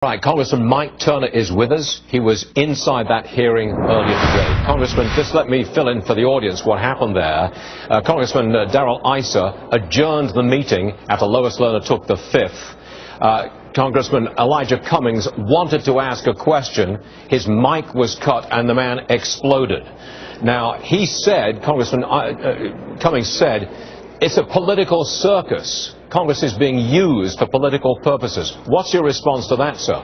Right, Congressman Mike Turner is with us. He was inside that hearing earlier today. Congressman, just let me fill in for the audience what happened there. Congressman Darrell Issa adjourned the meeting after Lois Lerner took the fifth. Congressman Elijah Cummings wanted to ask a question. His mic was cut and the man exploded. Now, he said, Congressman Cummings said, it's a political circus. Congress is being used for political purposes. What's your response to that, sir?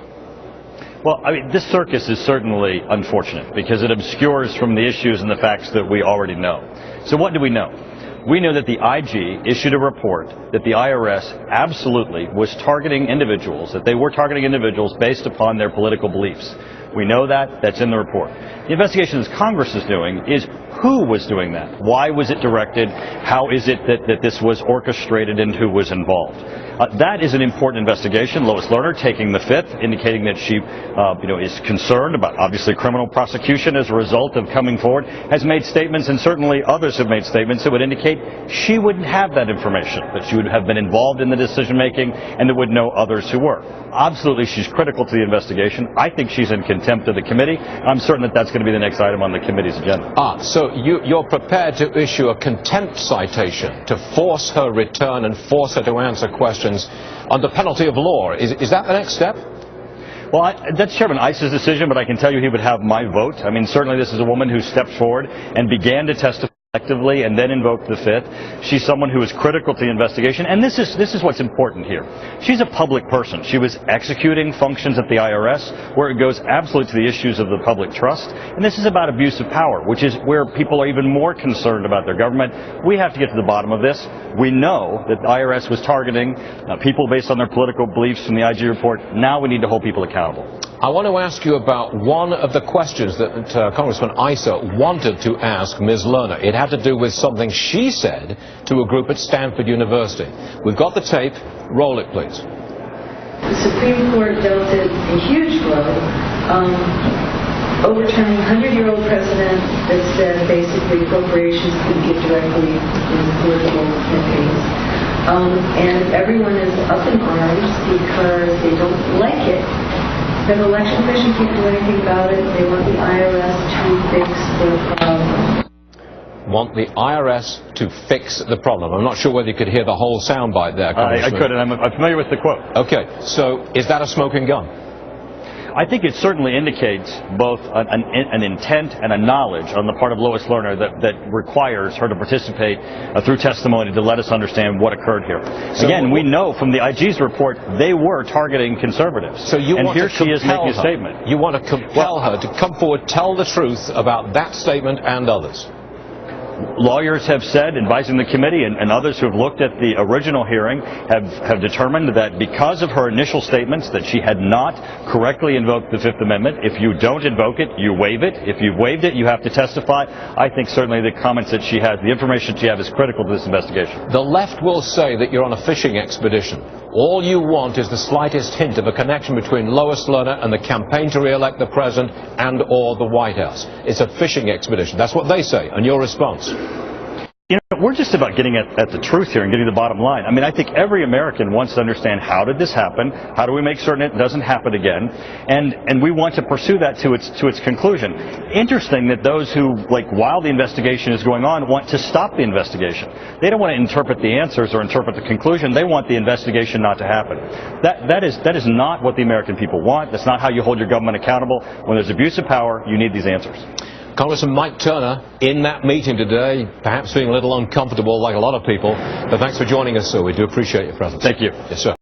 Well, I mean, this circus is certainly unfortunate because it obscures from the issues and the facts that we already know. So what do we know? We know that the IG issued a report that the IRS absolutely was targeting individuals, that they were targeting individuals based upon their political beliefs. We know that. That's in the report. The investigation that Congress is doing is who was doing that? Why was it directed? How is it that this was orchestrated and who was involved? That is an important investigation. Lois Lerner taking the fifth, indicating that she is concerned about obviously criminal prosecution as a result of coming forward, has made statements, and certainly others have made statements that would indicate she wouldn't have that information, that she would have been involved in the decision making and that would know others who were. Absolutely, she's critical to the investigation. I think she's in contempt of the committee. I'm certain that that's going to be the next item on the committee's agenda. So you're prepared to issue a contempt citation to force her return and force her to answer questions under penalty of law. Is that the next step? Well, that's Chairman Issa's decision, but I can tell you he would have my vote. I mean, certainly this is a woman who stepped forward and began to testify effectively and then invoked the fifth. She's someone who is critical to the investigation, and this is what's important here. She's a public person. She was executing functions at the IRS where it goes absolutely to the issues of the public trust, and this is about abuse of power, which is where people are even more concerned about their government. We have to get to the bottom of this. We know that the IRS was targeting people based on their political beliefs from the IG report. Now we need to hold people accountable. I want to ask you about one of the questions that Congressman Issa wanted to ask Ms. Lerner. It had to do with something she said to a group at Stanford University. We've got the tape. Roll it, please. The Supreme Court dealt it a huge blow, overturning a 100-year-old precedent that said basically corporations could give directly in political campaigns. And everyone is up in arms because they don't like it. The election commission can't do anything about it. They want the IRS to fix the problem. Want the IRS to fix the problem. I'm not sure whether you could hear the whole soundbite there, Congressman. I could, and I'm familiar with the quote. Okay, so is that a smoking gun? I think it certainly indicates both an intent and a knowledge on the part of Lois Lerner that requires her to participate through testimony to let us understand what occurred here. So again, we know from the IG's report they were targeting conservatives. So you and want here to she is making a statement. You want to compel her to come forward, tell the truth about that statement and others. Lawyers have said, advising the committee, and others who have looked at the original hearing have determined that because of her initial statements that she had not correctly invoked the Fifth Amendment. If you don't invoke it, you waive it. If you've waived it, you have to testify. I think certainly the comments that she has, the information she has is critical to this investigation. The left will say that you're on a fishing expedition. All you want is the slightest hint of a connection between Lois Lerner and the campaign to re-elect the president and or the White House. It's a fishing expedition. That's what they say. And your response? You know, we're just about getting at the truth here and getting the bottom line. I mean, I think every American wants to understand how did this happen? How do we make certain it doesn't happen again? And we want to pursue that to its conclusion. Interesting that those who, like, while the investigation is going on, want to stop the investigation. They don't want to interpret the answers or interpret the conclusion. They want the investigation not to happen. That is not what the American people want. That's not how you hold your government accountable. When there's abuse of power, you need these answers. Congressman Mike Turner in that meeting today, perhaps feeling a little uncomfortable like a lot of people, but thanks for joining us, sir. We do appreciate your presence. Thank you. Yes, sir.